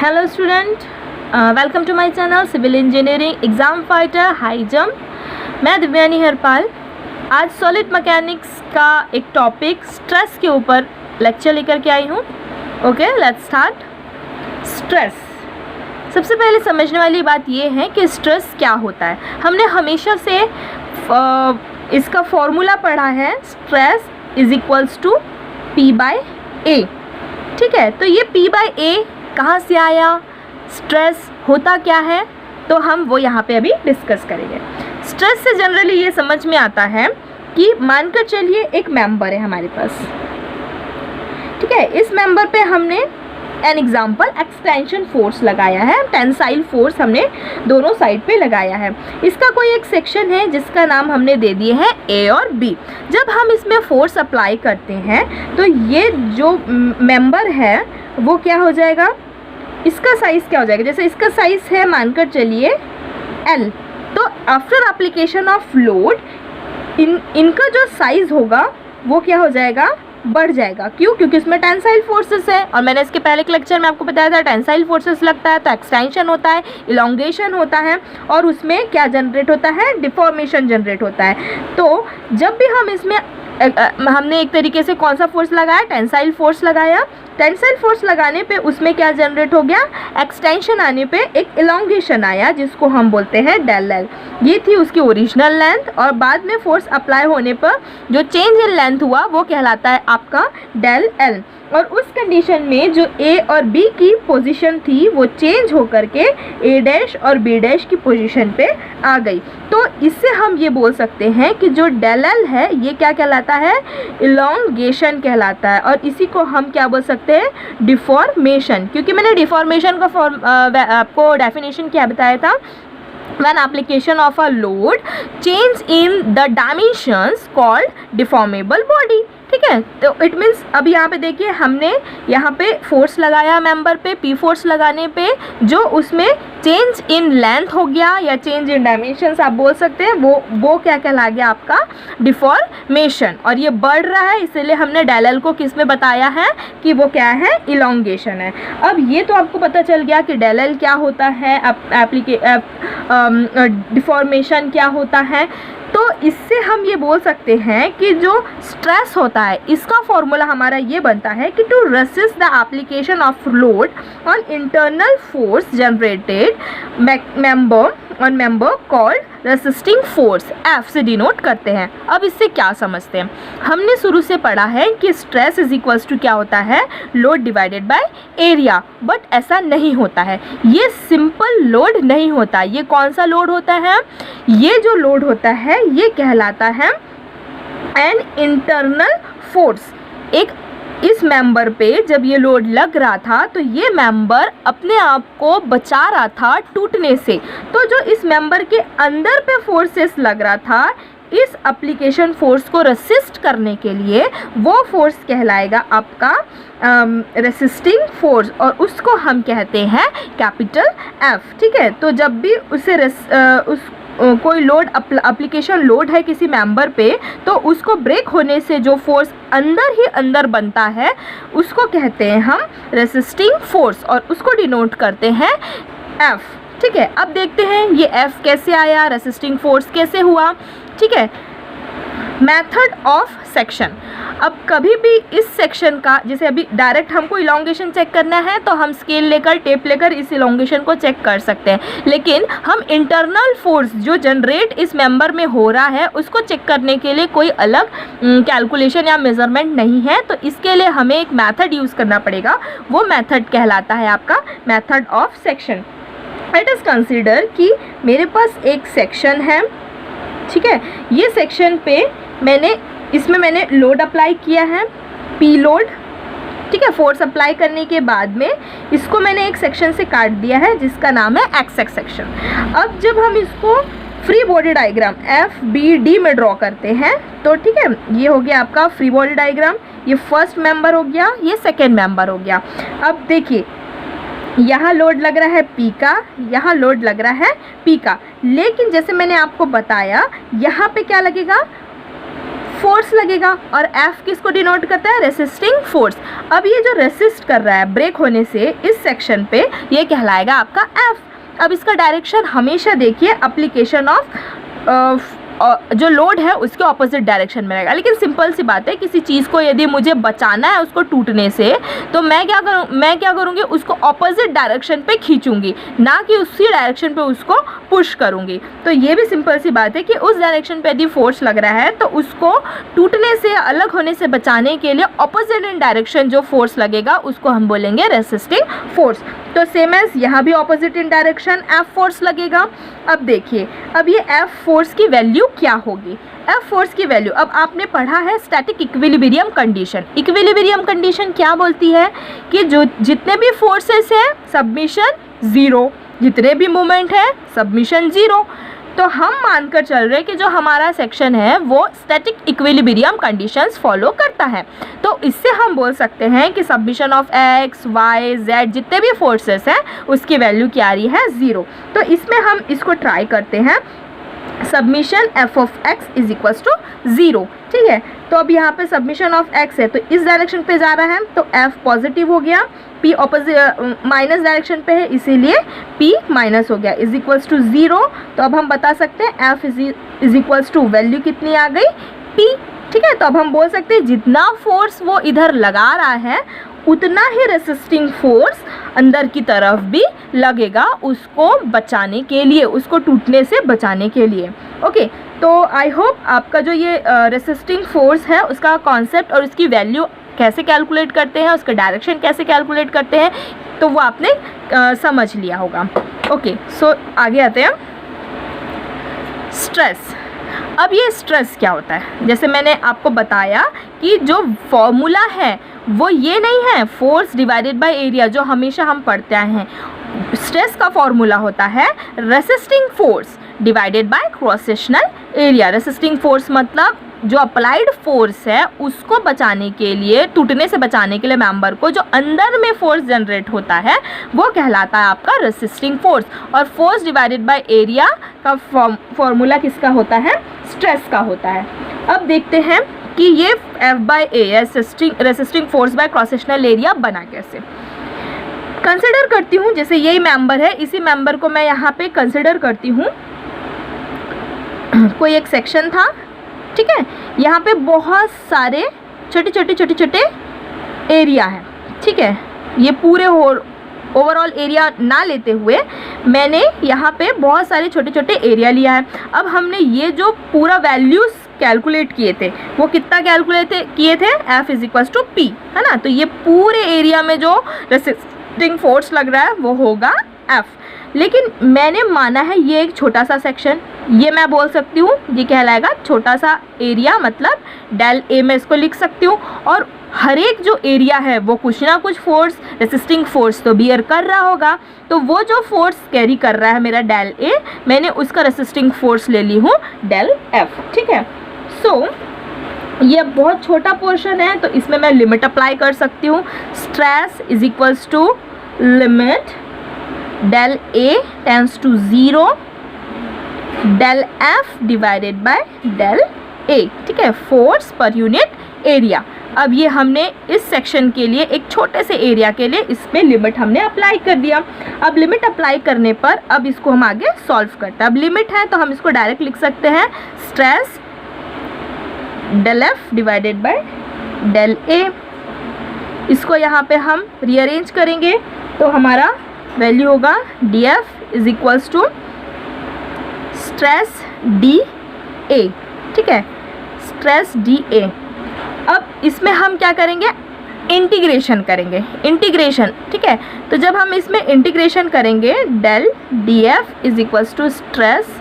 Hello student, welcome to my channel civil engineering exam fighter high jump. मैं दिव्यानी हरपाल आज solid mechanics का एक topic stress के ऊपर लेक्चर लेकर के आई हूँ। Okay, let's start. स्ट्रेस, सबसे पहले समझने वाली बात यह है कि स्ट्रेस क्या होता है। हमने हमेशा से इसका फॉर्मूला पढ़ा है, stress is equals to P by A। ठीक है, तो ये P बाय A कहाँ से आया, स्ट्रेस होता क्या है, तो हम वो यहाँ पे अभी डिस्कस करेंगे। स्ट्रेस से जनरली ये समझ में आता है कि मानकर चलिए एक मेंबर है हमारे पास। ठीक है, इस मेंबर पे हमने एन एग्जाम्पल एक्सटेंशन फोर्स लगाया है, टेंसाइल फोर्स हमने दोनों साइड पे लगाया है। इसका कोई एक सेक्शन है जिसका नाम हमने दे दिए हैं A और B। जब हम इसमें फोर्स अप्लाई करते हैं तो ये जो मेंबर है वो क्या हो जाएगा, इसका साइज़ क्या हो जाएगा। जैसे इसका साइज़ है मानकर चलिए L, तो आफ्टर एप्लीकेशन ऑफ लोड इनका जो साइज़ होगा वो क्या हो जाएगा, बढ़ जाएगा। क्यों? क्योंकि इसमें टेंसाइल फोर्सेस है, और मैंने इसके पहले के लेक्चर में आपको बताया था टेंसाइल फोर्सेस लगता है तो एक्सटेंशन होता है, इलोंगेशन होता है, और उसमें क्या जनरेट होता है, डिफॉर्मेशन जनरेट होता है। तो जब भी हम इसमें हमने एक तरीके से कौन सा फोर्स लगाया, टेंसाइल फोर्स लगाया। टेंसाइल फोर्स लगाने पे उसमें क्या जनरेट हो गया, एक्सटेंशन आने पे एक इलोंगेशन आया जिसको हम बोलते हैं डेल एल। ये थी उसकी ओरिजिनल लेंथ, और बाद में फोर्स अप्लाई होने पर जो चेंज इन लेंथ हुआ वो कहलाता है आपका डेल एल। और उस कंडीशन में जो A और B की पोजीशन थी वो चेंज होकर के A डैश और B डैश की पोजीशन पे आ गई। तो इससे हम ये बोल सकते हैं कि जो डेल एल है ये क्या कहलाता है, इलोंगेशन कहलाता है। और इसी को हम क्या बोल सकते हैं, डिफॉर्मेशन। क्योंकि मैंने डिफॉर्मेशन का आपको डेफिनेशन क्या बताया था, when application of a load change in the dimensions called deformable body। ठीक है, तो इट मीन्स अब यहाँ पे देखिए हमने यहाँ पे फोर्स लगाया मेंबर पे, P फोर्स लगाने पे जो उसमें चेंज इन लेंथ हो गया या चेंज इन डायमेंशंस आप बोल सकते हैं, वो क्या कहला गया आपका, डिफॉर्मेशन। और ये बढ़ रहा है, इसलिए हमने डेल एल को किस में बताया है कि वो क्या है, इलोंगेशन है। अब ये तो आपको पता चल गया कि डेल एल क्या होता है, डिफॉर्मेशन क्या होता है। तो इससे हम ये बोल सकते हैं कि जो स्ट्रेस होता है इसका फॉर्मूला हमारा ये बनता है कि to resist the application of load on internal force generated member called resisting force, F से डिनोट करते हैं। अब इससे क्या समझते हैं, हमने शुरू से पढ़ा है कि स्ट्रेस इज इक्वल्स टू क्या होता है, load divided by area. But ऐसा नहीं होता है, ये सिंपल लोड नहीं होता। ये कौन सा लोड होता है, ये जो लोड होता है ये कहलाता है एन इंटरनल फोर्स। एक इस मेंबर पे जब ये लोड लग रहा था तो ये मेंबर अपने आप को बचा रहा था टूटने से। तो जो इस मेंबर के अंदर पे फोर्सेस लग रहा था, इस एप्लीकेशन फोर्स को रेसिस्ट करने के लिए वो फोर्स कहलाएगा आपका रेसिस्टिंग फोर्स, और उसको हम कहते हैं कैपिटल F। ठीक है, तो जब भी उसे कोई लोड एप्लीकेशन लोड है किसी मेंबर पे, तो उसको ब्रेक होने से जो फोर्स अंदर ही अंदर बनता है उसको कहते हैं हम रेसिस्टिंग फोर्स, और उसको डिनोट करते हैं F। ठीक है, अब देखते हैं ये F कैसे आया, रेसिस्टिंग फोर्स कैसे हुआ। ठीक है, मेथड ऑफ सेक्शन। अब कभी भी इस सेक्शन का, जैसे अभी डायरेक्ट हमको इलोंगेशन चेक करना है तो हम स्केल लेकर, टेप लेकर इस इलोंगेशन को चेक कर सकते हैं, लेकिन हम इंटरनल फोर्स जो जनरेट इस मेंबर में हो रहा है उसको चेक करने के लिए कोई अलग कैलकुलेशन या मेजरमेंट नहीं है। तो इसके लिए हमें एक मेथड यूज़ करना पड़ेगा, वो मेथड कहलाता है आपका method of section. Let us consider कि मेरे पास एक सेक्शन है। ठीक है, ये सेक्शन पे मैंने लोड अप्लाई किया है, P लोड। ठीक है, फोर्स अप्लाई करने के बाद में इसको मैंने एक सेक्शन से काट दिया है जिसका नाम है XX सेक्शन। अब जब हम इसको फ्री बॉडी डायग्राम FBD में ड्रॉ करते हैं तो ठीक है, ये हो गया आपका फ्री बॉडी डायग्राम, ये फर्स्ट मेंबर हो गया, ये सेकेंड मेंबर हो गया। अब देखिए यहाँ लोड लग रहा है P का, यहाँ लोड लग रहा है P का, लेकिन जैसे मैंने आपको बताया यहाँ पे क्या लगेगा, फोर्स लगेगा, और F किसको डिनोट करता है, रेसिस्टिंग फोर्स। अब ये जो रेसिस्ट कर रहा है ब्रेक होने से इस सेक्शन पे, ये कहलाएगा आपका F। अब इसका डायरेक्शन हमेशा देखिए एप्लीकेशन ऑफ जो लोड है उसके ऑपोजिट डायरेक्शन में रहेगा। लेकिन सिंपल सी बात है, किसी चीज़ को यदि मुझे बचाना है उसको टूटने से, तो मैं क्या करूँगी, उसको ऑपोजिट डायरेक्शन पे खींचूंगी, ना कि उसी डायरेक्शन पे उसको पुश करूँगी। तो ये भी सिंपल सी बात है कि उस डायरेक्शन पे यदि फोर्स लग रहा है तो उसको टूटने से, अलग होने से बचाने के लिए ऑपोजिट इन डायरेक्शन जो फोर्स लगेगा उसको हम बोलेंगे रेसिस्टिंग फोर्स। तो सेम एज यहाँ भी opposite in direction F force लगेगा। अब देखिए, अब ये F फोर्स की वैल्यू क्या होगी। F फोर्स की वैल्यू, अब आपने पढ़ा है static equilibrium condition. Equilibrium condition क्या बोलती है कि जो जितने भी फोर्सेस हैं सबमिशन ज़ीरो, जितने भी मोमेंट है सबमिशन ज़ीरो। तो हम मानकर चल रहे हैं कि जो हमारा सेक्शन है वो स्टैटिक इक्विलिब्रियम कंडीशंस फॉलो करता है। तो इससे हम बोल सकते हैं कि submission of x, y, z जितने भी फोर्सेस हैं उसकी वैल्यू क्या आ रही है, ज़ीरो। तो इसमें हम इसको ट्राई करते हैं, submission f of x is equals to zero. ठीक है, तो अब यहाँ पे सबमिशन ऑफ x है तो इस डायरेक्शन पे जा रहा है, तो f पॉजिटिव हो गया, p ऑपोजिट माइनस डायरेक्शन पे है इसीलिए p माइनस हो गया, इज इक्वल्स टू ज़ीरो। तो अब हम बता सकते हैं f is equals to value कितनी आ गई, p। ठीक है, तो अब हम बोल सकते हैं जितना फोर्स वो इधर लगा रहा है उतना ही रेसिस्टिंग फोर्स अंदर की तरफ भी लगेगा उसको बचाने के लिए, उसको टूटने से बचाने के लिए। ओके, तो आई होप आपका जो ये रेसिस्टिंग फोर्स है उसका कॉन्सेप्ट और उसकी वैल्यू कैसे कैलकुलेट करते हैं, उसका डायरेक्शन कैसे कैलकुलेट करते हैं, तो वो आपने समझ लिया होगा। ओके, सो आगे आते हैं, स्ट्रेस। अब ये स्ट्रेस क्या होता है, जैसे मैंने आपको बताया कि जो फॉर्मूला है वो ये नहीं है फोर्स डिवाइडेड बाय एरिया जो हमेशा हम पढ़ते आए हैं। स्ट्रेस का फॉर्मूला होता है resisting force divided by cross sectional area. Resisting force मतलब जो अप्लाइड फोर्स है उसको बचाने के लिए, टूटने से बचाने के लिए मेंबर को जो अंदर में फोर्स जनरेट होता है वो कहलाता है आपका रेसिस्टिंग फोर्स। और फोर्स डिवाइडेड बाय एरिया का फॉर्मूला किसका होता है, स्ट्रेस का होता है। अब देखते हैं कि ये F/A resisting force by cross sectional area बना कैसे। कंसिडर करती हूँ, जैसे यही मेंबर है, इसी मेंबर को मैं यहाँ पे कंसिडर करती हूँ। कोई एक सेक्शन था, ठीक है, यहाँ पे बहुत सारे छोटे एरिया है। ठीक है, ये पूरे ओवरऑल एरिया ना लेते हुए मैंने यहाँ पे बहुत सारे छोटे एरिया लिया है। अब हमने ये जो पूरा वैल्यूज़ कैलकुलेट किए थे वो कितना कैलकुलेट किए थे, F is equals to P, है ना। तो ये पूरे एरिया में जो रेसिस्टिंग फोर्स लग रहा है वो होगा F। लेकिन मैंने माना है ये एक छोटा सा सेक्शन, ये मैं बोल सकती हूँ ये कहलाएगा छोटा सा एरिया, मतलब डेल A मैं इसको लिख सकती हूँ। और हर एक जो एरिया है वो कुछ ना कुछ फोर्स, रेसिस्टिंग फोर्स तो बियर कर रहा होगा। तो वो जो फोर्स कैरी कर रहा है मेरा डेल A, मैंने उसका रेसिस्टिंग फोर्स ले ली हूँ डेल F। ठीक है, सो ये बहुत छोटा पोर्शन है तो इसमें मैं लिमिट अप्लाई कर सकती हूँ। Stress is equals to limit del A tends to zero del F divided by del A। ठीक है, फोर्स पर यूनिट एरिया। अब ये हमने इस सेक्शन के लिए, एक छोटे से एरिया के लिए इसमें लिमिट हमने अप्लाई कर दिया। अब लिमिट अप्लाई करने पर अब इसको हम आगे सॉल्व करते हैं। अब लिमिट है तो हम इसको डायरेक्ट लिख सकते हैं, stress del F divided by del A। इसको यहाँ पे हम रीअरेंज करेंगे तो हमारा वैल्यू होगा dF is equals to stress dA। ठीक है, स्ट्रेस dA। अब इसमें हम क्या करेंगे, इंटीग्रेशन करेंगे, इंटीग्रेशन। ठीक है, तो जब हम इसमें इंटीग्रेशन करेंगे del dF is equals to stress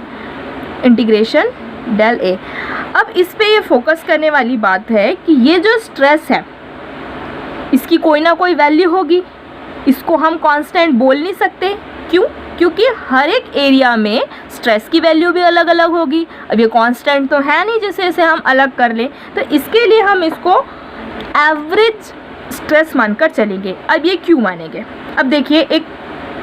integration del A। अब इस पे ये फोकस करने वाली बात है कि ये जो स्ट्रेस है इसकी कोई ना कोई वैल्यू होगी, इसको हम कांस्टेंट बोल नहीं सकते। क्यों? क्योंकि हर एक एरिया में स्ट्रेस की वैल्यू भी अलग अलग होगी। अब ये कांस्टेंट तो है नहीं जिसे इसे हम अलग कर लें, तो इसके लिए हम इसको एवरेज स्ट्रेस मानकर चलेंगे। अब ये क्यों मानेंगे, अब देखिए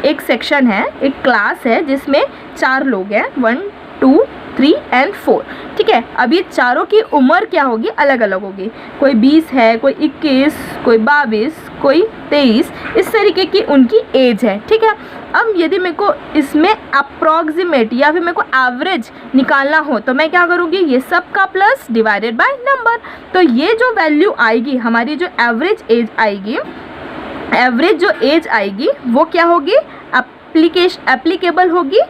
एक सेक्शन है, एक क्लास है जिसमें 4 लोग हैं, 1 2 3 and 4। ठीक है, अब ये चारों की उम्र क्या होगी, अलग अलग होगी। कोई 20 है, कोई 21, कोई 22, कोई 23, इस तरीके की उनकी एज है। ठीक है, अब यदि मेरे को इसमें अप्रॉक्सीमेट या फिर मेरे को एवरेज निकालना हो तो मैं क्या करूँगी, ये सब का प्लस डिवाइडेड बाय नंबर। तो ये जो वैल्यू आएगी, हमारी जो एवरेज एज आएगी, एवरेज जो एज आएगी वो क्या होगी, एप्लीकेबल होगी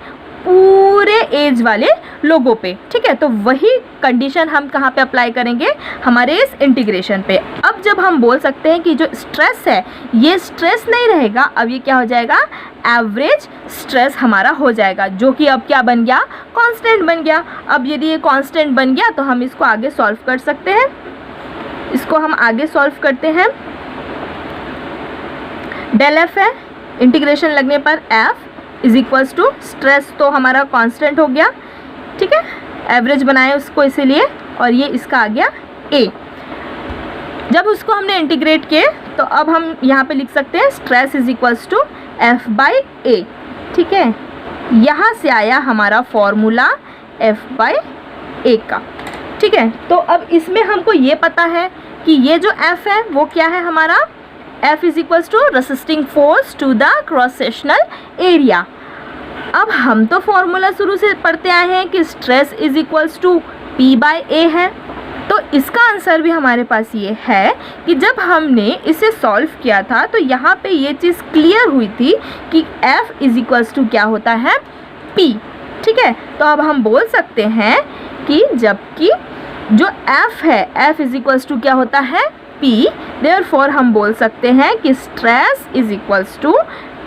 पूरे एज वाले लोगों पे। ठीक है, तो वही कंडीशन हम कहाँ पे अप्लाई करेंगे, हमारे इस इंटीग्रेशन पे। अब जब हम बोल सकते हैं कि जो स्ट्रेस है ये स्ट्रेस नहीं रहेगा, अब ये क्या हो जाएगा, एवरेज स्ट्रेस हमारा हो जाएगा, जो कि अब क्या बन गया, कांस्टेंट बन गया। अब यदि ये कांस्टेंट बन गया तो हम इसको आगे सॉल्व कर सकते हैं। इसको हम आगे सॉल्व करते हैं। डेल एफ है, इंटीग्रेशन लगने पर f is equals to, stress तो हमारा कांस्टेंट हो गया। ठीक है, एवरेज बनाए उसको इसीलिए, और ये इसका आ गया ए। जब उसको हमने इंटीग्रेट किए तो अब हम यहाँ पे लिख सकते हैं stress is equals to F by A. ठीक है, यहाँ से आया हमारा फॉर्मूला एफ बाई ए का। ठीक है, तो अब इसमें हमको ये पता है कि ये जो एफ है वो क्या है हमारा, F is equals to resisting force to the cross sectional area. अब हम तो फॉर्मूला शुरू से पढ़ते आए हैं कि stress is equals to P by A है, तो इसका आंसर भी हमारे पास ये है कि जब हमने इसे सॉल्व किया था तो यहाँ पे ये चीज़ क्लियर हुई थी कि F इज इक्वल्स टू क्या होता है, P। ठीक है, तो अब हम बोल सकते हैं कि जबकि जो F है, F इज इक्वल्स टू क्या होता है, P, देयरफॉर हम बोल सकते हैं कि stress is equals to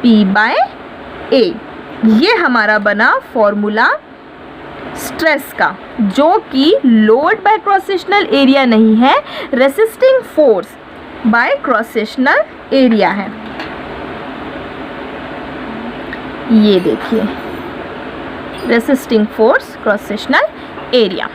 P by A। ये हमारा बना फॉर्मूला स्ट्रेस का, जो कि load by cross sectional area नहीं है, resisting force by cross sectional area है। ये देखिए, resisting force cross sectional area.